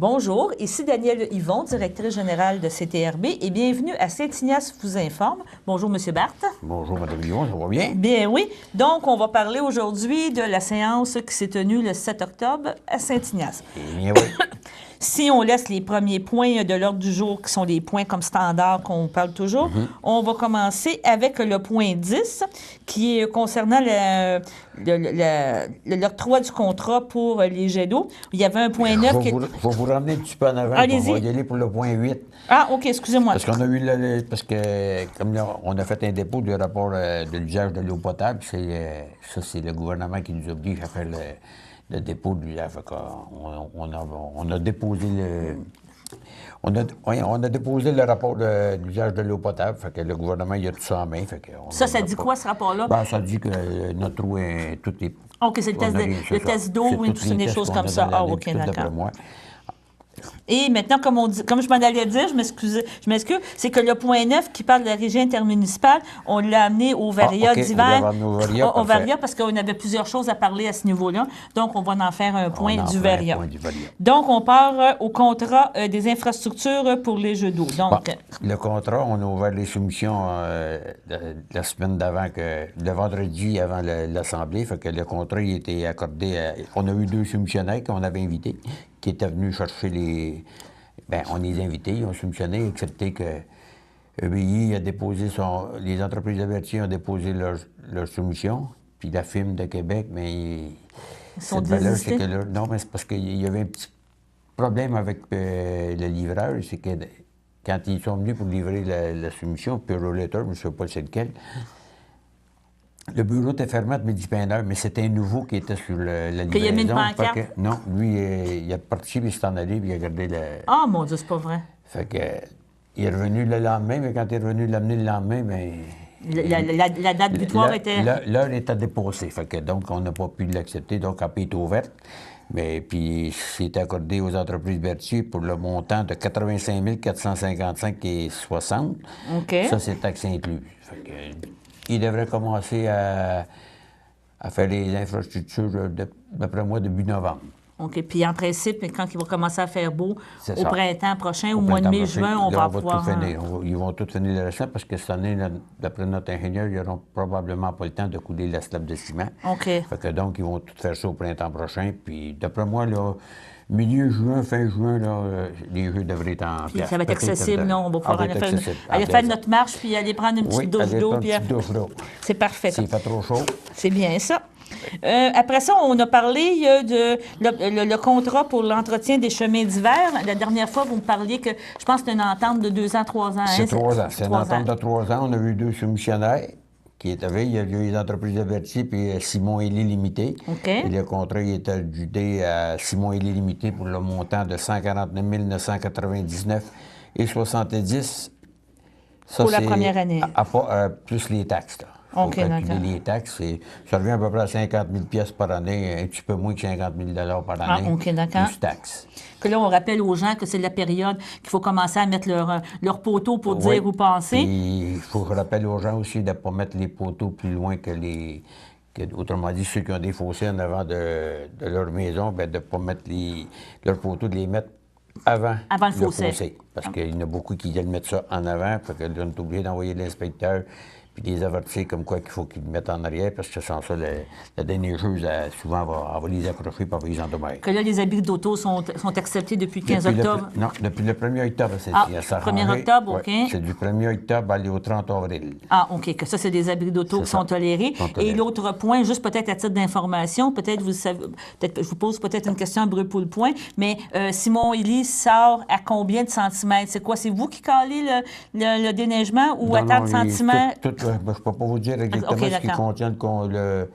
Bonjour, ici Danielle Yvon, directrice générale de CTRB, et bienvenue à Saint-Ignace vous informe. Bonjour, M. Barthes. Bonjour, Mme Yvon, ça va bien? Bien oui. Donc, on va parler aujourd'hui de la séance qui s'est tenue le 7 octobre à Saint-Ignace. Eh bien, oui. Si on laisse les premiers points de l'ordre du jour, qui sont des points comme standard qu'on parle toujours, on va commencer avec le point 10, qui est concernant l'octroi du contrat pour les jets d'eau. Il y avait un point 9 qui... Je vais vous ramener un petit peu en avant. Allez-y. On va y aller pour le point 8. Ah, OK, excusez-moi. Parce qu'on a eu parce que, comme là, on a fait un dépôt du rapport de l'usage de l'eau potable, ça, c'est le gouvernement qui nous oblige à faire le dépôt de l'usage. On a déposé on a déposé le rapport de l'usage de l'eau potable. Fait que le gouvernement, il a tout ça en main. Fait que ça dit quoi, ce rapport-là? Ben, ça dit que notre eau est... Tout est... OK, c'est le test d'eau ou des choses comme ça. Ah, OK, d'accord. Et maintenant, comme je m'en allais dire, je m'excuse, c'est que le point 9 qui parle de la régie intermunicipale, on l'a amené au Varia d'hiver. Au Varia, parce qu'on avait plusieurs choses à parler à ce niveau-là. Donc, on va en faire un point du Varia. Donc, on part au contrat des infrastructures pour les jeux d'eau. Donc, le contrat, on a ouvert les soumissions la semaine d'avant, le vendredi avant l'Assemblée. Fait que le contrat, il était accordé on a eu 2 soumissionnaires qu'on avait invités, qui étaient venus chercher les... Bien, on les a invités, ils ont soumissionné, accepté que EBI a déposé les entreprises averties ont déposé leur soumission, puis la FIM de Québec, mais... Ils sont désistés? Non, mais c'est parce qu'il y avait un petit problème avec le livreur, c'est que quand ils sont venus pour livrer la soumission, Pure Letter, je ne sais pas c'est lequel, le bureau était fermé à midi et 1h, mais c'était un nouveau qui était sur la livraison. Qu'il a mis une pancarte? Non, lui, il a parti, puis il s'est en allé, puis il a gardé le... Ah, mon Dieu, c'est pas vrai. Fait que, il est revenu le lendemain, mais quand il est revenu l'amener le lendemain, bien... La date butoir était... L'heure était dépassée, fait que donc on n'a pas pu l'accepter, donc elle est ouverte. Mais puis c'est accordé aux entreprises vertueuses pour le montant de 85 455,60. OK. Ça, c'est taxe inclus. Fait que, il devrait commencer à faire les infrastructures, d'après moi, début novembre. OK. Puis en principe, quand il va commencer à faire beau, au printemps prochain, au mois de mai, juin, on va pouvoir... Tout finir. Ils vont tout finir le restant parce que cette année, d'après notre ingénieur, ils n'auront probablement pas le temps de couler la slab de ciment. OK. Fait que donc, ils vont tout faire ça au printemps prochain. Puis d'après moi, là, milieu juin, fin juin, là, les jeux devraient être en place. Ça va être accessible, non? On va pouvoir aller faire notre marche, puis aller prendre une petite douche d'eau. C'est parfait. S'il fait trop chaud. C'est bien ça. Après ça, on a parlé de le contrat pour l'entretien des chemins d'hiver. La dernière fois, vous me parliez que, je pense que c'est une entente de 2 ans, 3 ans. C'est 3 ans. C'est une entente de 3 ans. On a eu 2 soumissionnaires qui étaient. Il y a eu les entreprises averties puis Simon Élie Limité. OK. Et le contrat il est adjudé à Simon Élie Limité pour le montant de 149 999,70. Pour la première année. Plus les taxes, là. OK, d'accord. Les taxes, ça revient à peu près à 50 000 $ par année, un petit peu moins que 50 000 $ par année. Ah, OK, d'accord. Plus taxes. Que là, on rappelle aux gens que c'est la période qu'il faut commencer à mettre leur poteau pour dire où passer. Il faut rappeler aux gens aussi de ne pas mettre les poteaux plus loin que autrement dit, ceux qui ont des fossés en avant de leur maison, bien, de ne pas mettre leurs poteaux, de les mettre avant le fossé. Parce qu'il y en a beaucoup qui viennent mettre ça en avant, fait que là, on est obligé d'envoyer l'inspecteur puis les avertir comme quoi qu'il faut qu'ils le mettent en arrière, parce que sans ça, la déneigeuse, souvent, va les accrocher et va les endommager. Que là, les abris d'auto sont acceptés depuis le 15 octobre? Non, depuis le 1er octobre. C'est 1er octobre, OK. C'est du 1er octobre aller au 30 avril. Ah, OK, que ça, c'est des abris d'auto qui sont tolérés. Et l'autre point, juste peut-être à titre d'information, peut-être vous savez, je vous pose peut-être une question à brûle-pour-le-point, mais Simon Élie sort à combien de centimètres? C'est quoi? C'est vous qui calez le déneigement ou à tant de centimètres? Je ne peux pas vous dire exactement ce qui contient le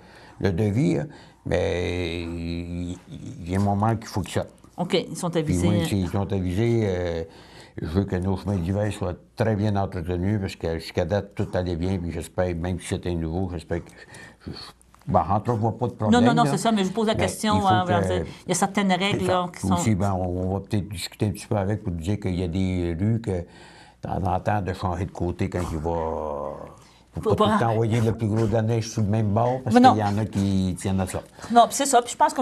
devis, mais il y a un moment qu'il faut qu'ils sortent. OK, ils sont avisés. Puis, ils sont avisés. Je veux que nos chemins d'hiver soient très bien entretenus, parce que jusqu'à date, tout allait bien, puis j'espère, même si c'était nouveau, j'espère que... entre autres, pas de problème. Non, c'est ça, mais je vous pose la question. Il y a certaines règles là, qui sont... Aussi, on va peut-être discuter un petit peu avec pour dire qu'il y a des rues que, de temps en temps, de changer de côté quand il va... Faut pas tout le temps envoyer le plus gros de la neige sur le même bord, parce qu'il y en a qui tiennent à ça. Non, puis c'est ça. Puis je pense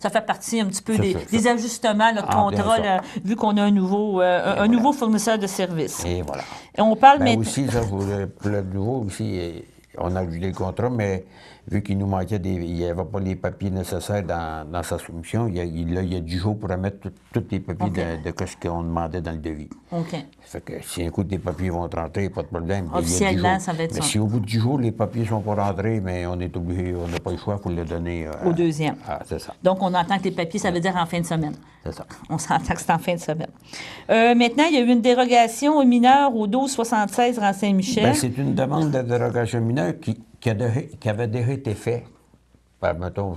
ça fait partie un petit peu des ajustements, notre contrat, vu qu'on a un nouveau fournisseur de services. Et voilà. Et on parle maintenant... aussi, ça, pour le nouveau aussi, on a ajouté le contrat, mais vu qu'il nous manquait il n'y avait pas les papiers nécessaires dans sa soumission, il y a 10 jours pour remettre tous les papiers de ce qu'on demandait dans le devis. OK. Ça fait que si un coup des papiers vont rentrer, pas de problème. Officiellement, ça va être ça. Mais si au bout de 10 jours, les papiers ne sont pas rentrés, mais on est obligé, on n'a pas le choix pour le donner au deuxième. C'est ça. Donc, on entend que les papiers, ça veut dire en fin de semaine. C'est ça. On s'entend que c'est en fin de semaine. Maintenant, il y a eu une dérogation aux mineurs au 1276 rang Saint-Michel. Bien, c'est une demande de dérogation mineure qui avait déjà été faite. Mettons,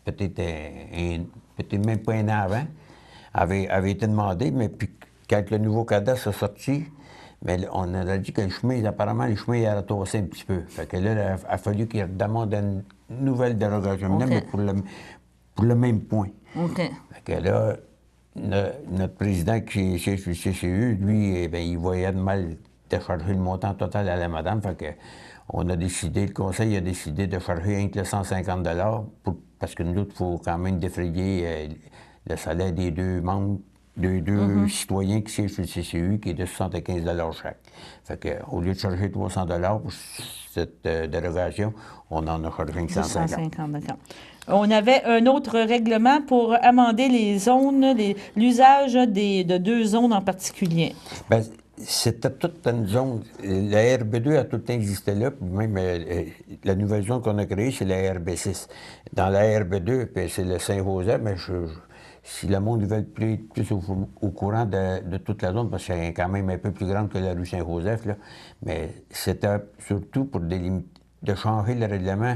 peut-être même pas un an avant, avait été demandé, mais puis quand le nouveau cadastre est sorti, mais on a dit que apparemment, le chemin il a retourné un petit peu. Fait que là, il a fallu qu'il demande une nouvelle dérogation mineure, mais pour le même point. OK. Fait que là, notre président qui est chez le CCU, lui, bien, il voyait de mal de charger le montant total à la madame. Fait que on a décidé, le conseil a décidé de charger rien que 150 parce que nous autres, il faut quand même défrayer le salaire des deux membres, des deux citoyens qui siègent sur le CCU, qui est de 75 chaque. Fait que, au lieu de charger 300 pour cette dérogation, on en a chargé 150. 150, d'accord. On avait un autre règlement pour amender les zones, l'usage de 2 zones en particulier. Bien, c'était toute une zone. La RB2 a tout le temps existé là, puis même la nouvelle zone qu'on a créée, c'est la RB6. Dans la RB2, puis c'est le Saint-Joseph, mais si le monde veut être plus au courant de toute la zone, parce que c'est quand même un peu plus grande que la rue Saint-Joseph, là, mais c'était surtout pour de changer le règlement.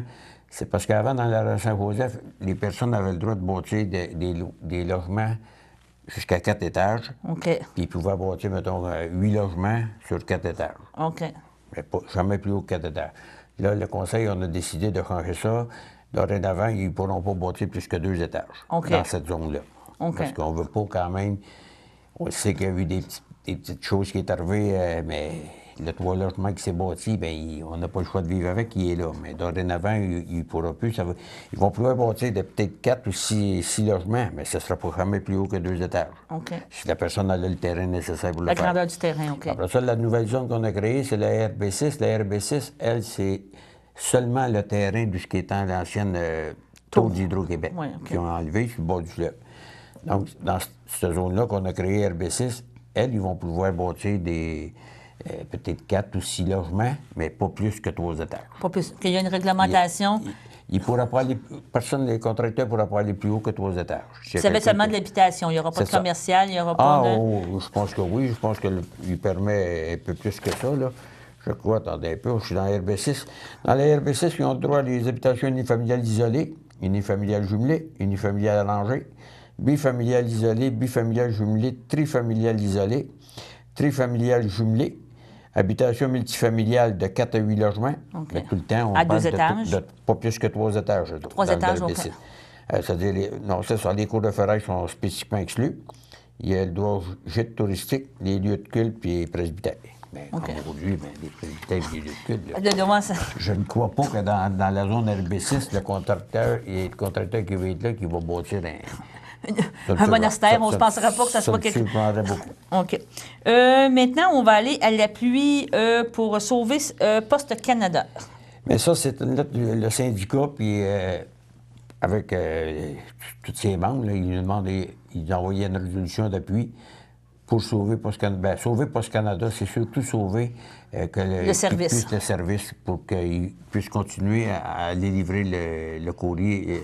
C'est parce qu'avant, dans la rue Saint-Joseph, les personnes avaient le droit de bâtir des logements jusqu'à 4 étages. OK. Puis ils pouvaient bâtir, mettons, 8 logements sur 4 étages. OK. Mais jamais plus haut que 4 étages. Là, le conseil, on a décidé de changer ça. Dorénavant, ils ne pourront pas bâtir plus que 2 étages dans cette zone-là. OK. Parce qu'on ne veut pas quand même... On sait qu'il y a eu des petites choses qui sont arrivées, mais le 3 logements qui s'est bâti, bien, on n'a pas le choix de vivre avec, il est là. Mais dorénavant, il ne pourra plus. Ils vont pouvoir bâtir peut-être 4 ou 6 logements, mais ce ne sera pas jamais plus haut que 2 étages. OK. Si la personne a le terrain nécessaire pour le faire. La grandeur du terrain, OK. Après ça, la nouvelle zone qu'on a créée, c'est la RB6. La RB6, elle, c'est seulement le terrain de ce qui est dans l'ancienne tour d'Hydro-Québec, qui ont enlevé sur le bord du fleuve. Donc, dans cette zone-là qu'on a créée, RB6, ils vont pouvoir bâtir peut-être 4 ou 6 logements, mais pas plus que 3 étages. Pas plus. Qu'il y a une réglementation. Il pourra pas aller, les contracteurs ne pourront pas aller plus haut que 3 étages. Ça va être seulement de l'habitation. Il n'y aura pas de commercial, il n'y aura pas de... je pense que oui. Je pense qu'il permet un peu plus que ça, là. Je crois, attendez un peu, je suis dans la RB6. Dans la RB6, ils ont le droit à des habitations unifamiliales isolées, unifamiliales jumelées, unifamiliales arrangées, bifamiliales isolées, bifamiliales jumelées, trifamiliales isolées, trifamiliales jumelées, habitation multifamiliale de 4 à 8 logements. Okay. Mais tout le temps, on à parle 2 étages? De pas plus que 3 étages. 3 étages, OK. C'est-à-dire, non, c'est ça, les cours de ferraille sont spécifiquement exclus. Il y a le droit au gîte touristique, les lieux de culte puis les presbytères. Mais aujourd'hui, les presbytères et les lieux de culte, je ne crois pas que dans la zone RB6, le contracteur qui va être là, qui va bâtir un monastère, on ne se pensera pas que ça soit quelque chose. Beaucoup. OK. Maintenant, on va aller à l'appui pour sauver Poste Canada. Mais ça, c'est une lettre du syndicat, puis avec tous ses membres, là, ils envoyaient une résolution d'appui pour sauver Poste Canada. Bien, sauver Poste Canada, c'est surtout sauver le service. Le service pour qu'ils puissent continuer à délivrer le courrier.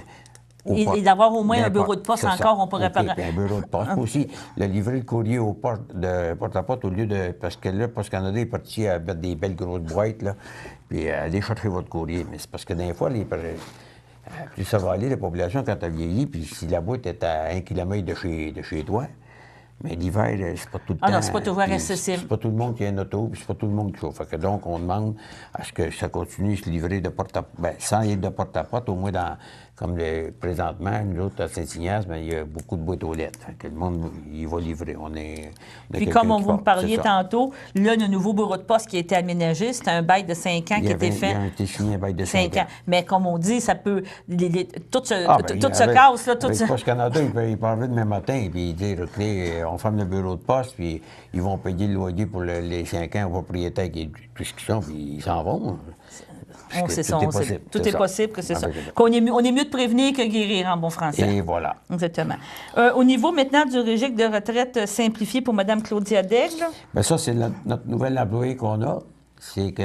Et d'avoir au moins un bureau de poste encore, on pourrait parler. Un bureau de poste aussi. Livrer le courrier au porte-à-porte au lieu de... Parce que là, Poste Canada est parti à mettre des belles grosses boîtes, là, puis aller chercher votre courrier. Mais c'est parce que des fois, plus ça va aller, la population, quand elle vieillit, puis si la boîte est à 1 kilomètre de chez toi, mais l'hiver, c'est pas tout le temps. Ah non, c'est pas toujours accessible. C'est pas tout le monde qui a une auto, puis c'est pas tout le monde qui chauffe. Fait que donc, on demande à ce que ça continue de se livrer de porte-à-porte, sans être de porte-à-porte, au moins Comme présentement, nous autres, à Saint-Ignace, il y a beaucoup de boîtes aux lettres. Que le monde, il va livrer. Puis comme vous me parliez tantôt, là, le nouveau bureau de poste qui a été aménagé, c'est un bail de 5 ans qui a été fait. Il a été signé un bail de 5 ans. Mais comme on dit, ça peut... tout se casse, là. Avec Poste Canada, il peut arriver demain matin et dire, OK, on ferme le bureau de poste, puis ils vont payer le loyer pour les 5 ans aux propriétaires qui tout ce qu'ils sont, puis ils s'en vont. Tout est possible que c'est ça. On est mieux de prévenir que guérir en bon français. Et voilà. Exactement. Au niveau maintenant du régime de retraite simplifié pour Mme Claudia Daigle. Bien, ça, c'est notre nouvelle employée qu'on a. C'est que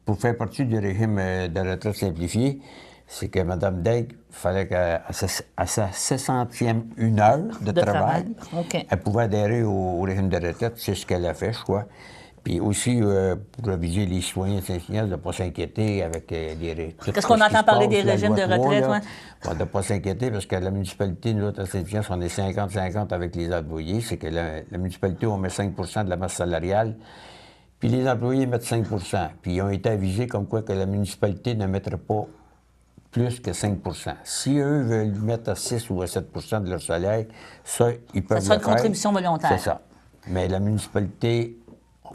pour faire partie du régime de retraite simplifié, c'est que Mme Daigle, il fallait qu'à sa 60e heure de travail, elle pouvait adhérer au régime de retraite. C'est ce qu'elle a fait, je crois. Puis aussi, pour aviser les citoyens de Saint-Ignace de ne pas s'inquiéter avec les... Qu'est-ce qu'on entend parler des régimes de retraite? De ne pas s'inquiéter parce que la municipalité, nous autres, à Saint-Ignace, on est 50-50 avec les employés. C'est que la municipalité, on met 5 de la masse salariale, puis les employés mettent 5 Puis ils ont été avisés comme quoi que la municipalité ne mettrait pas plus que 5 Si eux veulent mettre à 6 ou à 7 de leur salaire, ça, ils peuvent le faire. Ça sera une contribution volontaire. C'est ça. Mais la municipalité...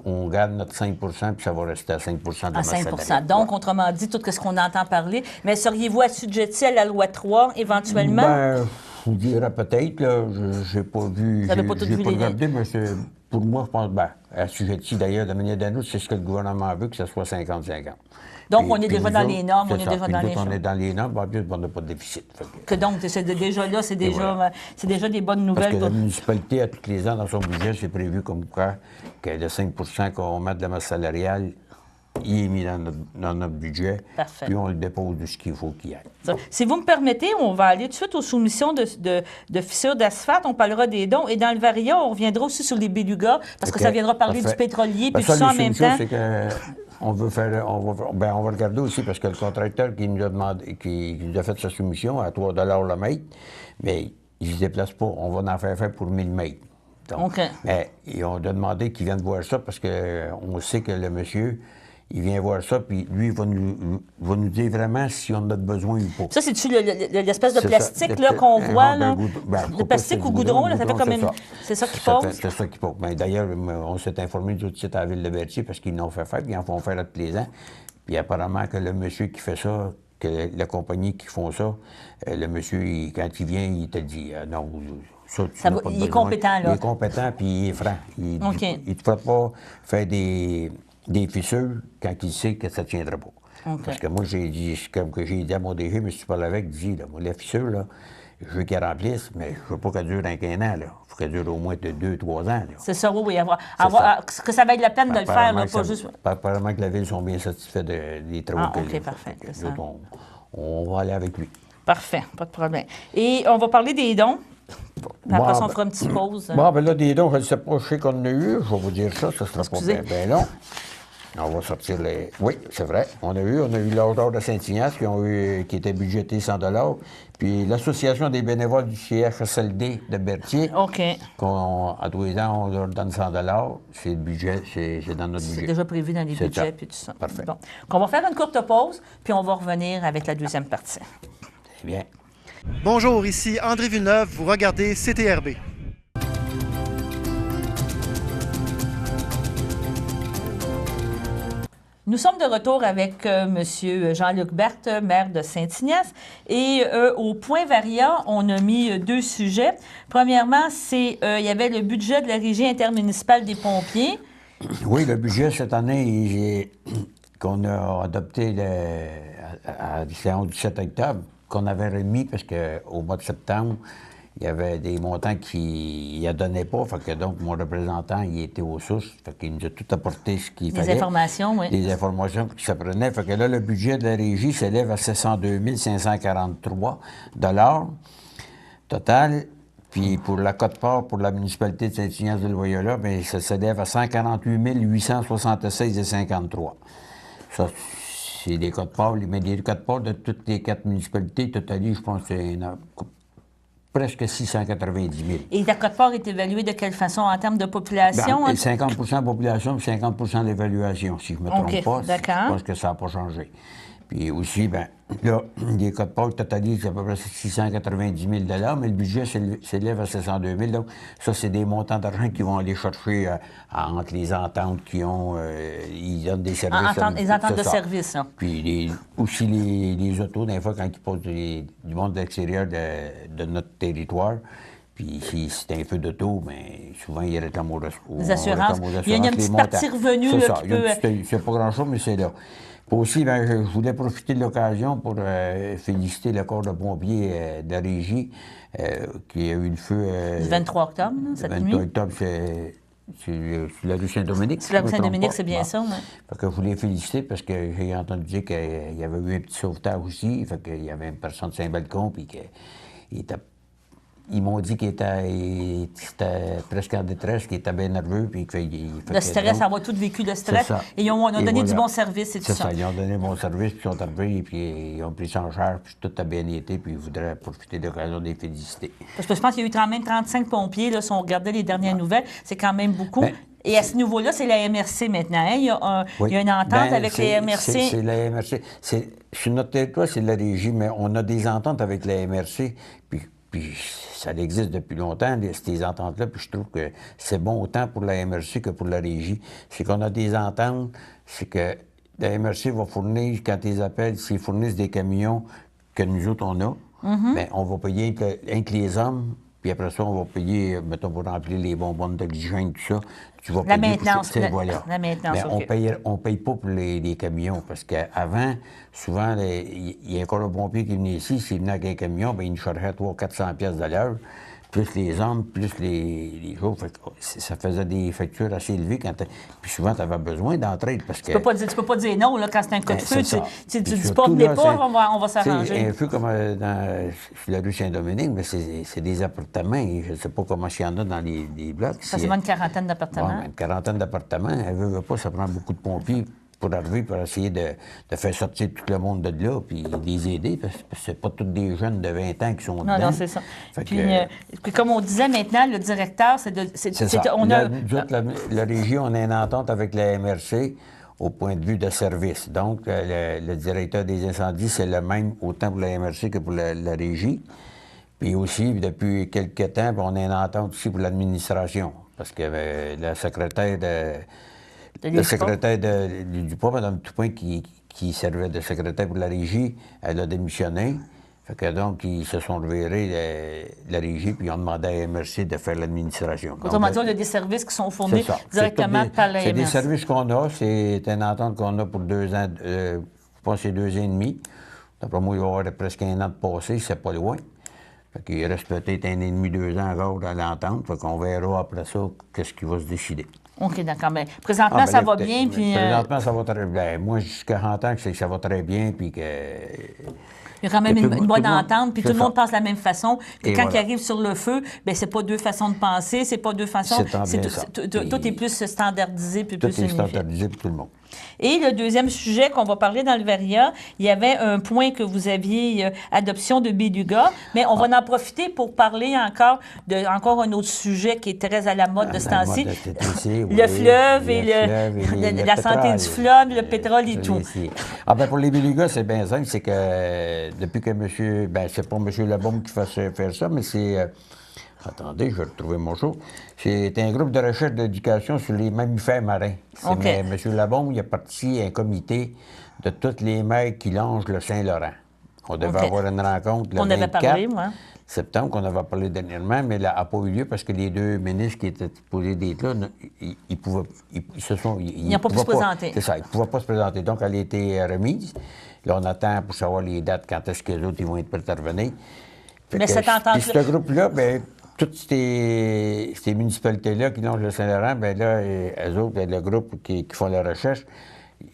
on garde notre 5 puis ça va rester à 5 de la masse salariale. Donc, autrement dit, tout ce qu'on entend parler. Mais seriez-vous assujetti à la loi 3, éventuellement? Bien, je vous dirais peut-être, là. Je n'ai pas vu... Vous n'avez pas tout vu regardé, mais pour moi, je pense, assujetti d'ailleurs, de manière d'un autre, c'est ce que le gouvernement veut, que ce soit 50-50. Donc, on est déjà dans les normes, on est déjà dans les choses. On est dans les normes, en plus, on n'a pas de déficit. Donc, déjà là, c'est déjà des bonnes nouvelles. Parce que la municipalité, à tous les ans, dans son budget, c'est prévu comme quoi que le 5 qu'on met de la masse salariale, il est mis dans notre budget. Parfait. Puis on le dépose de ce qu'il faut qu'il y ait. Si vous me permettez, on va aller tout de suite aux soumissions de fissures d'asphalte. On parlera des dons. Et dans le Varia, on reviendra aussi sur les bélugas, parce que ça viendra parler du pétrolier, puis tout ça en même temps. On va regarder aussi, parce que le contracteur qui nous a demandé, qui nous a fait sa soumission à 3 le mètre, mais il ne se déplace pas. On va en faire pour 1000 mètres. Donc, mais on a demandé qu'il vienne voir ça, parce qu'on sait que le monsieur, il vient voir ça, puis lui, il va nous dire vraiment si on a besoin ou pas. Ça, c'est-tu l'espèce de plastique qu'on voit, là? Le plastique ou goudron, là, ça fait comme une... C'est ça qui pose? C'est ça qui pose. D'ailleurs, on s'est informé tout de suite à la ville de Berthier, parce qu'ils l'ont fait faire, puis ils en font faire à tous les ans. Puis apparemment que le monsieur qui fait ça, que la compagnie qui font ça, le monsieur, quand il vient, il te dit non, ça, il est compétent, là. Il est compétent, puis il est franc. Il ne te fera pas faire des fissures quand il sait que ça ne tiendra pas. Parce que moi, j'ai dit, comme que j'ai dit à mon DG, mais si tu parles avec, dis, là, moi, la fissure, là, je veux qu'elle remplisse, mais je ne veux pas qu'elle dure un an, là. Il faut qu'elle dure au moins de 2-3 ans, là. C'est ça, oui. Que ça vaille la peine de le faire, là, pas juste... Apparemment que la ville sont bien satisfaits des travaux qu'elle OK, parfait. On va aller avec lui. Parfait, pas de problème. Et on va parler des dons. Après ça, on fera une petite pause. Ben là, des dons, je ne sais pas, je sais qu'on en a eu. Je vais vous dire ça sera pas bien long. On va sortir les... Oui, c'est vrai. On a eu l'Ordre d'or de Saint-Ignace qui était budgété 100 $. Puis l'Association des bénévoles du CHSLD de Berthier. OK. À tous les ans, on leur donne 100 $. C'est le budget, c'est dans notre budget. C'est déjà prévu dans les budgets puis tout ça. Parfait. Bon. On va faire une courte pause, puis on va revenir avec la deuxième partie. C'est bien. Bonjour, ici André Villeneuve, vous regardez CTRB. Nous sommes de retour avec M. Jean-Luc Berthe, maire de Saint-Ignace. Et au point Varia, on a mis 2 sujets. Premièrement, il y avait le budget de la Régie intermunicipale des pompiers. Oui, le budget cette année qu'on a adopté à du 17 octobre, qu'on avait remis parce qu'au mois de septembre, il y avait des montants qu'il ne donnait pas. Fait que donc, mon représentant, il était aux sources. Fait qu'il nous a tout apporté ce qu'il fallait. Des informations, oui. Des informations qui ça prenait. Fait que là, le budget de la Régie s'élève à 702 543 $ total. Puis pour la cote-part, pour la municipalité de Saint-Ignace-de-Loyola, bien, ça s'élève à 148 876,53 $. Ça, c'est des cotes-parts, mais des cotes-parts de toutes les 4 municipalités. Totalement, je pense que c'est presque 690 000. Et la cote-part est évaluée de quelle façon en termes de population? 50 de population et 50 d'évaluation, si je ne me trompe pas. D'accord. Je pense que ça n'a pas changé. Puis aussi, bien, là, les codes pâtes totalisent à peu près 690 000 $, mais le budget s'élève à 702 000 $. Donc, ça, c'est des montants d'argent qu'ils vont aller chercher entre les ententes qu'ils ont. Ils donnent des services. Les ententes de service, là. Puis aussi les autos, des fois, quand ils posent du monde de l'extérieur de notre territoire, puis si c'est un feu d'auto, bien, souvent, ils réclament les assurances. Il y a une petite partie revenue là, qui peut... C'est pas grand-chose, mais c'est là. Puis aussi, bien, je voulais profiter de l'occasion pour féliciter le corps de pompiers de la Régie qui a eu le feu... du 23 octobre, cette nuit. Le 23 octobre, c'est sur la rue Saint-Dominique. Sur la rue Saint-Dominique, c'est bien ça, oui. Fait que je voulais féliciter parce que j'ai entendu dire qu'il y avait eu un petit sauvetage aussi. Fait qu'il y avait une personne de Saint-Balcon, puis qu'il était... Ils m'ont dit qu'il était presque en détresse, qu'il était bien nerveux. Puis le stress, on a tous vécu le stress. Et on a donné du bon service et tout ça. C'est ça, ils ont donné bon service, puis ils sont arrivés, puis ils ont pris ça en charge, puis tout a bien été, puis ils voudraient profiter de l'occasion de les féliciter. Parce que je pense qu'il y a eu quand même 35 pompiers, là, si on regardait les dernières nouvelles, c'est quand même beaucoup. Ben, et à ce niveau-là, c'est la MRC maintenant. Hein? Il y a une entente avec la MRC. C'est la MRC. Sur notre territoire, c'est la Régie, mais on a des ententes avec la MRC, puis ça existe depuis longtemps, ces ententes-là, puis je trouve que c'est bon autant pour la MRC que pour la Régie. C'est qu'on a des ententes, c'est que la MRC va fournir, quand ils appellent, s'ils fournissent des camions que nous autres, on a, bien, on va payer rien que les hommes, puis après ça, on va payer, mettons, pour remplir les bonbons d'oxygène, tout ça. Tu vas la payer maintenance. Voilà. La maintenance, mais on paye pas pour les camions, parce qu'avant, souvent, il y a encore un pompier qui venait ici, s'il venait avec un camion, bien, il nous chargeait 300-400 pièces de l'heure, plus les hommes, plus les jours. Ça faisait des factures assez élevées. Puis souvent, tu avais besoin d'entraide, parce que... Tu peux pas dire non, là, quand c'est un coup de feu. Tu dis pas, venez pas, on va s'arranger. Un feu comme sur la rue Saint-Dominique, mais c'est des appartements. Je ne sais pas comment il y en a dans les blocs. Ça, c'est une quarantaine d'appartements. Une quarantaine d'appartements. Elle veut pas, ça prend beaucoup de pompiers pour arriver, pour essayer de faire sortir tout le monde de là, puis les aider, parce que c'est pas tous des jeunes de 20 ans qui sont dedans. Non, c'est ça. Puis comme on disait maintenant, le directeur, c'est ça. La Régie, on a une entente avec la MRC au point de vue de service. Donc, le directeur des incendies, c'est le même autant pour la MRC que pour la Régie. Puis aussi, depuis quelques temps, on a une entente aussi pour l'administration, parce que la secrétaire du POP, Mme Toupin, qui servait de secrétaire pour la Régie, elle a démissionné. Fait que donc, ils se sont revirés la Régie, puis ils ont demandé à la MRC de faire l'administration. Autrement dit, il y a des services qui sont fournis directement par la MRC. C'est des services qu'on a. C'est une entente qu'on a pour 2 ans, je pense que c'est 2 ans et demi. D'après moi, il va y avoir presque 1 an de passé, c'est pas loin. Fait qu'il reste peut-être 1 an et demi, 2 ans encore à l'entente. Fait qu'on verra après ça qu'est-ce qui va se décider. OK, d'accord. Mais présentement, ça va bien, puis... Présentement, ça va très bien. Moi, ce que j'entends, c'est que ça va très bien, puis que... Il y a quand même une bonne entente, puis tout le monde pense de la même façon. Puis quand il arrive sur le feu, bien, c'est pas 2 façons de penser, c'est pas 2 façons... Tout est plus standardisé, puis plus unifié. Tout est standardisé pour tout le monde. Et le deuxième sujet qu'on va parler dans le Varia, il y avait un point que vous aviez, adoption de Beluga, mais on va en profiter pour parler encore un autre sujet qui est très à la mode de ce temps-ci, le fleuve et la santé du fleuve, le pétrole et tout. Ah ben pour les Belugas, c'est bien simple, c'est que depuis que monsieur, ben c'est pas M. Labaume qui fait faire ça, mais c'est... Attendez, je vais retrouver mon show. C'est un groupe de recherche d'éducation sur les mammifères marins. Okay. M. Labaume, il a parti un comité de toutes les mers qui longent le Saint-Laurent. On devait avoir une rencontre le 24 septembre, qu'on avait parlé dernièrement, mais elle n'a pas eu lieu parce que les 2 ministres qui étaient supposés d'être là, ils n'ont pas pu se présenter. C'est ça, ils ne pouvaient pas se présenter. Donc, elle a été remise. Là, on attend pour savoir les dates, quand est-ce que les autres ils vont être prêts à revenir. Mais cette entente-là... Puis ce groupe-là, bien, toutes ces municipalités-là qui longent le Saint-Laurent, bien là, eux autres, le groupe qui font la recherche,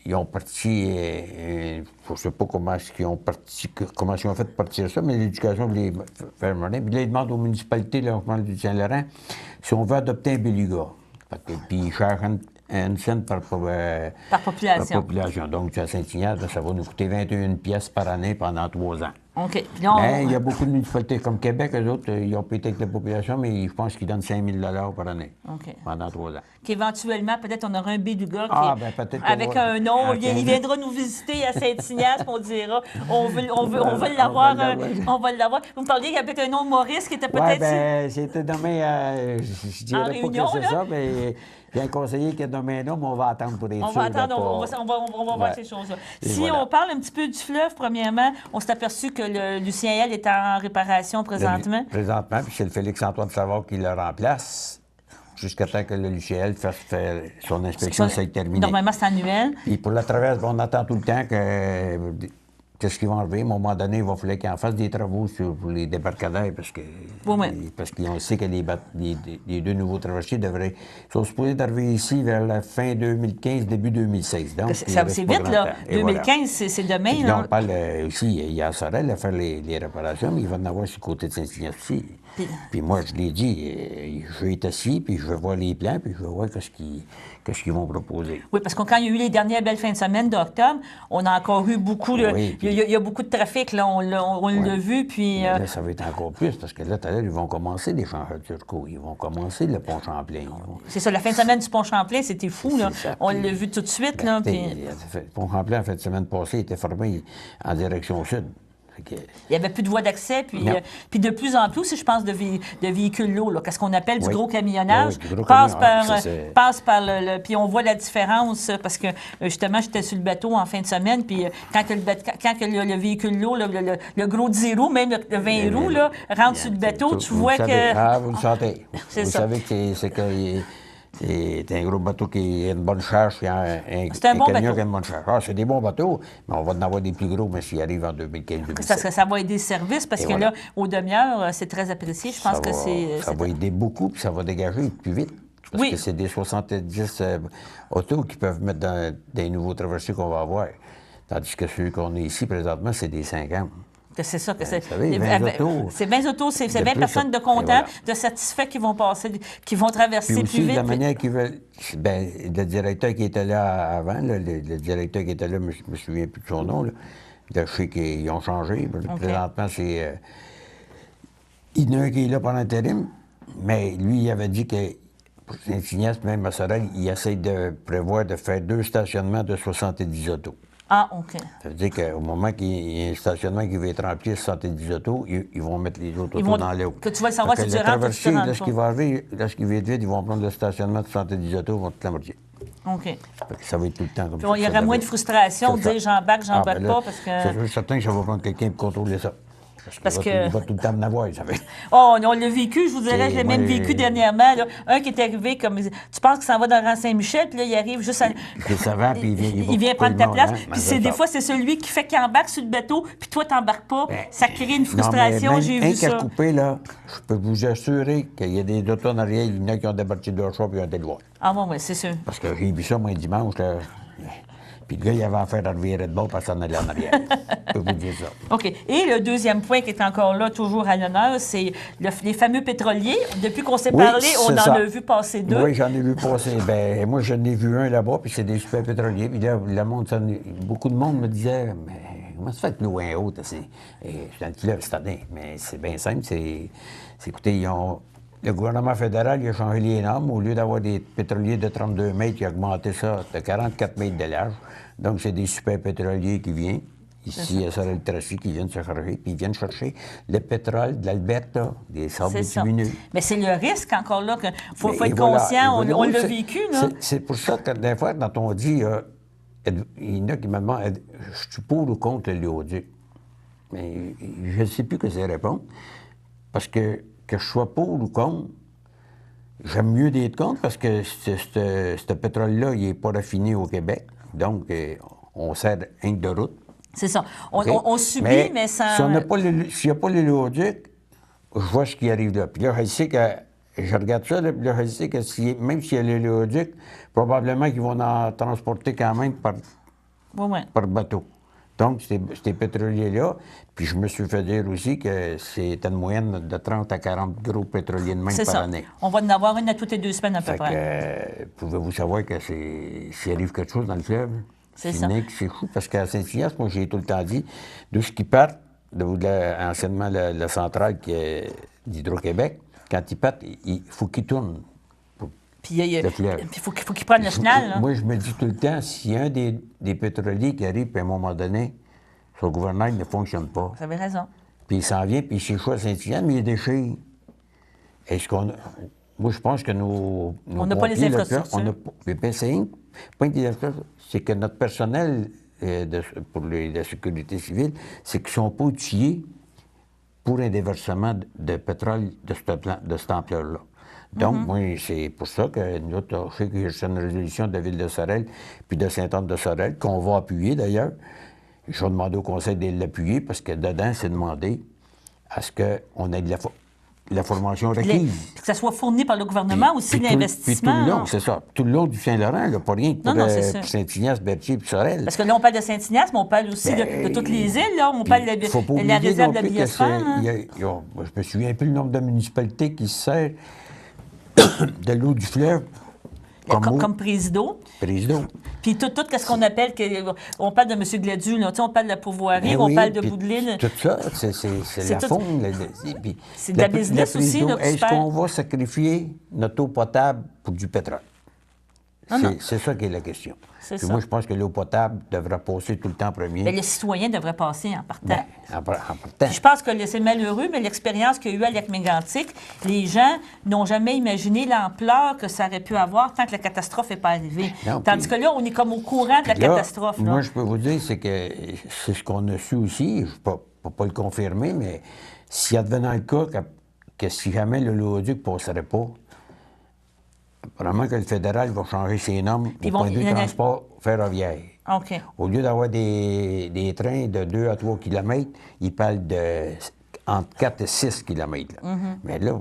ils ont parti, je ne sais pas comment ils ont fait de partir ça, mais l'éducation voulait faire mariner. Puis là, ils demandent aux municipalités là, du Saint-Laurent si on veut adopter un beluga. Puis ils chargent une cent par population. Donc, à Saint-Ignace, ça va nous coûter 21 pièces par année pendant 3 ans. OK. Puis là, Mais il y a beaucoup de municipalités comme Québec, eux autres, ils ont pété avec la population, mais je pense qu'ils donnent 5 000 par année pendant 3 ans. Qu'éventuellement, peut-être, on aura un Béluga avec un nom. Il viendra nous visiter à Saint-Ignace, on dira, on veut l'avoir. On va l'avoir. Vous me parliez qu'il y avait peut-être un nom de Maurice qui était peut-être... Oui, bien, c'était nommé, je dirais pas que c'est ça, mais... Il y a un conseiller qui a nommé un nom, mais on va attendre pour être sûr. On va attendre, on va voir ces choses-là. Si on parle un petit peu du fleuve, premièrement, on s'est aperçu que le Lucien L est en réparation présentement. Présentement, puis c'est le Félix-Antoine Savard qui le remplace jusqu'à temps que le Lucien fasse faire son inspection, ça est terminé. Normalement, c'est annuel. Puis pour la traverse, on attend tout le temps que... Qu'est-ce qu'ils vont enlever? À un moment donné, il va falloir qu'ils en fassent des travaux pour les débarcadères parce qu'on sait que les 2 nouveaux traversiers sont supposés arriver ici vers la fin 2015, début 2016. Donc, c'est vite, là. 2015, c'est demain. Puis là, on parle aussi, il y a Sorel à faire les réparations, mais il va en avoir sur le côté de Saint-Ignace aussi. Puis moi, je l'ai dit, je vais être assis, puis je vais voir les plans, puis je vais voir qu'est-ce qu'ils vont proposer. Oui, parce que quand il y a eu les dernières belles fins de semaine d'octobre, on a encore eu beaucoup de... Il y a beaucoup de trafic, là, on l'a vu, puis... Là, ça va être encore plus, parce que là, tout à l'heure, ils vont commencer les changeurs turcot, ils vont commencer le pont Champlain. C'est ça, la fin de semaine du pont Champlain, c'était fou, là. On l'a vu tout de suite, là, puis... Le pont Champlain, en fait, la semaine passée, était fermé en direction sud. Il n'y avait plus de voie d'accès, puis de plus en plus, je pense, de véhicules lourds, là, qu'est-ce qu'on appelle du gros camionnage, passe par le... Puis on voit la différence, parce que, justement, j'étais sur le bateau en fin de semaine, puis quand le véhicule lourd, le gros 10 roues, même le 20 roues, là, rentre sur le bateau, tu vois que... Ah, vous le sentez. Vous savez que c'est un gros bateau qui a une bonne charge, puis un bon camion qui a une bonne charge. Ah, c'est des bons bateaux, mais on va en avoir des plus gros, mais s'ils arrivent en 2015-2016. Ça va aider le service, parce que là, aux demi-heures, c'est très apprécié. Je pense que c'est... Ça va aider beaucoup, puis ça va dégager plus vite. Parce que c'est des 70 autos qui peuvent mettre dans des nouveaux traversiers qu'on va avoir. Tandis que ceux qu'on a ici, présentement, c'est des 50. C'est ça que c'est. C'est 20 autos, c'est 20 personnes de contents, de satisfaits qui vont passer, qui vont traverser plus vite. La manière qu'ils veulent. Le directeur qui était là avant, le directeur qui était là, je ne me souviens plus de son nom, là. Je sais qu'ils ont changé. Présentement, c'est. Il y en a un qui est là pendant l'intérim, mais lui, il avait dit que pour Saint-Ignace, même à Sorel, il essaie de prévoir de faire 2 stationnements de 70 autos. Ah, OK. Ça veut dire qu'au moment qu'il y a un stationnement qui va être rempli à 70 autos, ils vont mettre les autres autos dans l'eau. Que tu vas le savoir si tu rentres ou si tu rentres pas. Lorsqu'il va arriver, lorsqu'il va être vide, ils vont prendre le stationnement de 70 autos, ils vont tout la moitié. OK. Ça va être tout le temps comme ça. Il y aura moins de frustration de dire j'embarque pas, parce que... C'est certain que ça va prendre quelqu'un pour contrôler ça. Parce que... Il va tout le temps en avoir, ça fait. Oh, on l'a vécu, je vous dirais, je l'ai même vécu dernièrement. Là. Un qui est arrivé comme... Tu penses qu'il s'en va dans le rang Saint-Michel, puis là, il arrive juste à... Il vient prendre ta place. Puis des fois, c'est celui qui fait qu'il embarque sur le bateau, puis toi, t'embarques pas. Ça crée une frustration, j'ai vu ça. Coupé, là, je peux vous assurer qu'il y a des autos en arrière, il y en a qui ont débarqué de leur choix, puis ils ont été de voir. Ah oui, c'est sûr. Parce que j'ai vu ça, moi, dimanche, là. Puis le gars, il avait affaire à revirer de bord parce qu'on allait en arrière. Je peux vous dire ça. OK. Et le deuxième point qui est encore là, toujours à l'honneur, c'est les fameux pétroliers. Depuis qu'on s'est parlé, on en a vu passer 2. Oui, j'en ai vu passer. Ben, moi, j'en ai vu un là-bas, puis c'est des super pétroliers. Puis là, beaucoup de monde me disait, mais comment ça fait que l'eau est haute? C'est dans le fleuve cette année. Mais c'est bien simple. Écoutez, le gouvernement fédéral il a changé les normes. Au lieu d'avoir des pétroliers de 32 mètres, il a augmenté ça de 44 mètres de large. Donc, c'est des super pétroliers qui viennent. Ici, à Sorel-Tracy, qui viennent se charger. Puis ils viennent chercher le pétrole de l'Alberta, des sables bitumineux. Mais c'est le risque encore là. Il faut être conscient. On l'a vécu, là. C'est pour ça que des fois, quand on dit, il y en a qui me demandent, je suis pour ou contre le léoduc? Mais je ne sais plus que c'est répondre. Parce que je sois pour ou contre, j'aime mieux d'être contre parce que ce pétrole-là, il n'est pas raffiné au Québec. Donc, on sert rien de route. C'est ça. On subit, mais sans... S'il n'y a pas le léoduc, je vois ce qui arrive là. Puis là, je sais que... Je regarde ça, là, puis là, je sais que même s'il y a le léoduc, probablement qu'ils vont en transporter quand même par bateau. Donc, ces pétroliers-là, puis je me suis fait dire aussi que c'était une moyenne de 30 à 40 gros pétroliers de même par année. On va en avoir une à toutes les 2 semaines à peu près. Pouvez-vous savoir que s'il arrive quelque chose dans le fleuve, c'est fou, parce qu'à Saint-Ignace, moi, j'ai tout le temps dit, de ce qui part anciennement la centrale d'Hydro-Québec, quand ils pètent, il faut qu'ils tournent. Puis il faut qu'ils prennent le chenal. Là. Moi, je me dis tout le temps, s'il y a un des pétroliers qui arrive, puis à un moment donné, son gouvernement ne fonctionne pas. Vous avez raison. Puis il s'en vient, puis il s'échoue à Saint-Hyacinthe, mais il déchire. Est-ce qu'on a... Moi, je pense que nos on n'a pas les infrastructures. C'est que notre personnel pour la sécurité civile, c'est qu'ils ne sont pas outillés pour un déversement de pétrole de cette ampleur-là. Donc, moi, c'est pour ça que nous autres, je sais qu'il y a une résolution de la Ville de Sorel puis de Sainte-Anne-de-Sorel, qu'on va appuyer d'ailleurs. Je vais demander au Conseil de l'appuyer parce que dedans, c'est demandé à ce qu'on ait de la formation requise. Puis que ça soit fourni par le gouvernement aussi, l'investissement. Puis tout le long, c'est ça. Tout le long du Saint-Laurent, là, pas rien que pour Saint-Ignace, Berthier et Sorel. Parce que là, on parle de Saint-Ignace, mais on parle aussi de toutes les îles. Là. On parle de la réserve de la biosphère. Je me souviens plus le nombre de municipalités qui se servent de l'eau du fleuve. Comme Présido. Présido. Puis tout ce qu'on appelle, on parle de M. Gladue, là, on parle de la pourvoirie, on parle de Boudeline. Tout ça, c'est la faune. C'est de la business aussi. Est-ce qu'on va sacrifier notre eau potable pour du pétrole? C'est ça qui est la question. Puis moi, je pense que l'eau potable devrait passer tout le temps en premier. Bien, les citoyens devraient passer en partant. En partant. Je pense que c'est malheureux, mais l'expérience qu'il y a eu à Lac-Mégantic, les gens n'ont jamais imaginé l'ampleur que ça aurait pu avoir tant que la catastrophe n'est pas arrivée. Non, tandis que là, on est comme au courant de la catastrophe. Moi, je peux vous dire, c'est que c'est ce qu'on a su aussi, je ne peux pas le confirmer, mais s'il advenant le cas que si jamais le Loduc ne passerait pas, vraiment que le fédéral va changer ses normes au point de vue transport ferroviaire. OK. Au lieu d'avoir des trains de 2 à 3 km, ils parlent entre 4 et 6 km. Mais là,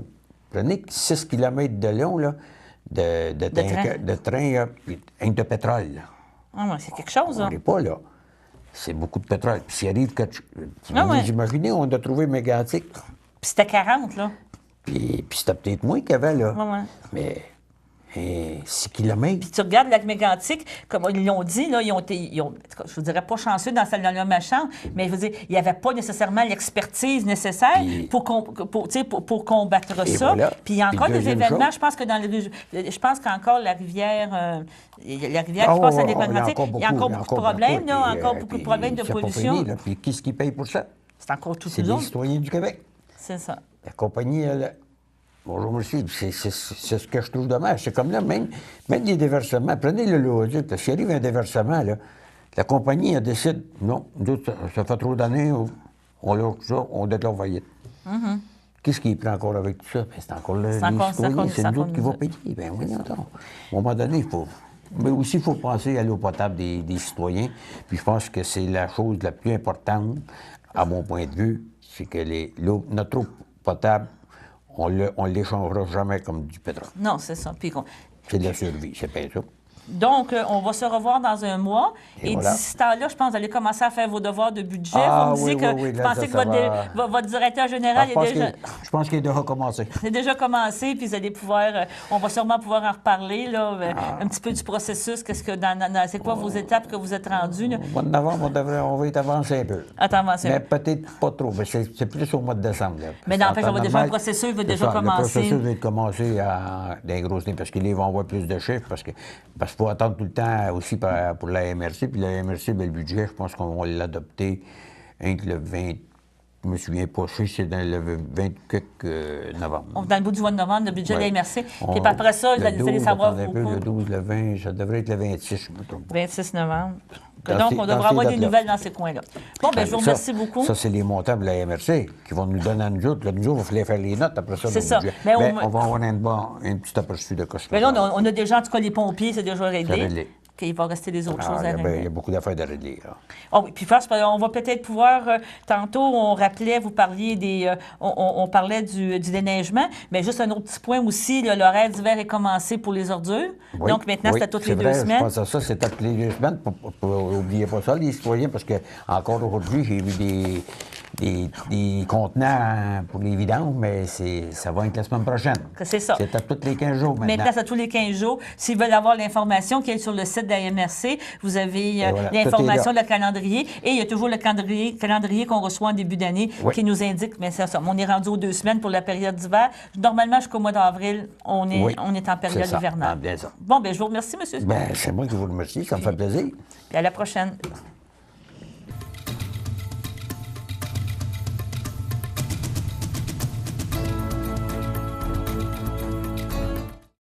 prenez 6 km de long là, de train de pétrole. C'est quelque chose. On n'est pas là. C'est beaucoup de pétrole. Puis s'il arrive quelque chose... Vous imaginez, on a trouvé Mégantic. Puis c'était 40, là. Puis c'était peut-être moins qu'il y avait, là. Mais... 6 km. Puis tu regardes Lac-Mégantic, comme ils l'ont dit, là, ils ont, je vous dirais pas chanceux dans ma chambre, mais je veux dire, il n'y avait pas nécessairement l'expertise nécessaire pour combattre ça. Voilà. Puis il y a encore des événements, je pense que je pense qu'encore la rivière, je pense à Lac-Mégantic, il y a encore beaucoup de problèmes, là, encore beaucoup de problèmes de pollution. Fini, puis qui est-ce qui paye pour ça? C'est encore tout C'est les citoyens du Québec. C'est ça. La compagnie, bonjour, monsieur. C'est ce que je trouve dommage. C'est comme là, même des déversements. Prenez le Loduc. S'il arrive un déversement, là, la compagnie, elle décide, non, ça fait trop d'années, on doit leur faillite. Qu'est-ce qui prend encore avec tout ça? Ben, c'est encore les citoyens, c'est nous autres qui vont payer. Bien oui, attends. À un moment donné, il faut... Mais aussi, il faut penser à l'eau potable des citoyens. Puis je pense que c'est la chose la plus importante, à mon point de vue, c'est que notre eau potable, on ne l'échangera jamais comme du pétrole. Non, c'est ça. C'est de la survie, c'est pas ça. Donc, on va se revoir dans un mois. Et voilà. D'ici ce temps-là, je pense que vous allez commencer à faire vos devoirs de budget. Vous me disiez que pensez que votre directeur général est déjà... Je pense qu'il est déjà commencé. C'est déjà commencé, puis vous allez pouvoir... on va sûrement pouvoir en reparler, là, un petit peu du processus. C'est quoi vos étapes que vous êtes rendus? Au mois de novembre, on va être avancé un peu. Mais peut-être pas trop. Mais c'est plus au mois de décembre. Là. Mais n'empêche, le processus va déjà commencer. Le processus va commencer dans les grosses lignes, parce qu'ils vont avoir plus de chiffres, parce qu'il faut attendre tout le temps aussi pour la MRC. Puis la MRC, le budget, je pense qu'on va l'adopter le 20... Je me souviens pas, c'est dans le 24 novembre. Dans le bout du mois de novembre, le budget de la MRC. Puis après ça, vous allez savoir... Le 12, le 20, ça devrait être le 26, je me trompe pas. 26 novembre. Donc, on devra avoir des nouvelles dans ces coins-là. Bon, bien, je vous remercie beaucoup. Ça, c'est les montants de la MRC qui vont nous donner à nous autres. Là, nous autres, il va falloir faire les notes après ça. C'est ça. Mais on va avoir un petit aperçu de quoi je Mais là, on a déjà, en tout cas, les pompiers, c'est déjà réglé. Il va rester des autres choses à régler. Il y a beaucoup d'affaires à régler. Oh, oui, puis on va peut-être pouvoir... tantôt, on rappelait, vous parliez on parlait du déneigement, mais juste un autre petit point aussi, l'horaire d'hiver est commencé pour les ordures. Oui, donc maintenant, c'est à toutes les 2 semaines. Je pense à ça, c'est à toutes les 2 semaines. N'oubliez pas ça, les citoyens, parce que encore aujourd'hui, j'ai vu des contenants pour les vidanges, mais ça va être la semaine prochaine. C'est ça. C'est à tous les 15 jours maintenant. Maintenant, c'est à tous les 15 jours. S'ils veulent avoir l'information qui est sur le site de la MRC, vous avez voilà, l'information, le calendrier, et il y a toujours le calendrier qu'on reçoit en début d'année qui nous indique, mais c'est ça, on est rendu aux 2 semaines pour la période d'hiver. Normalement, jusqu'au mois d'avril, on est en période hivernale. Bien ça. Bon, bien, je vous remercie, monsieur. C'est moi qui vous remercie, ça me fait plaisir. Et à la prochaine.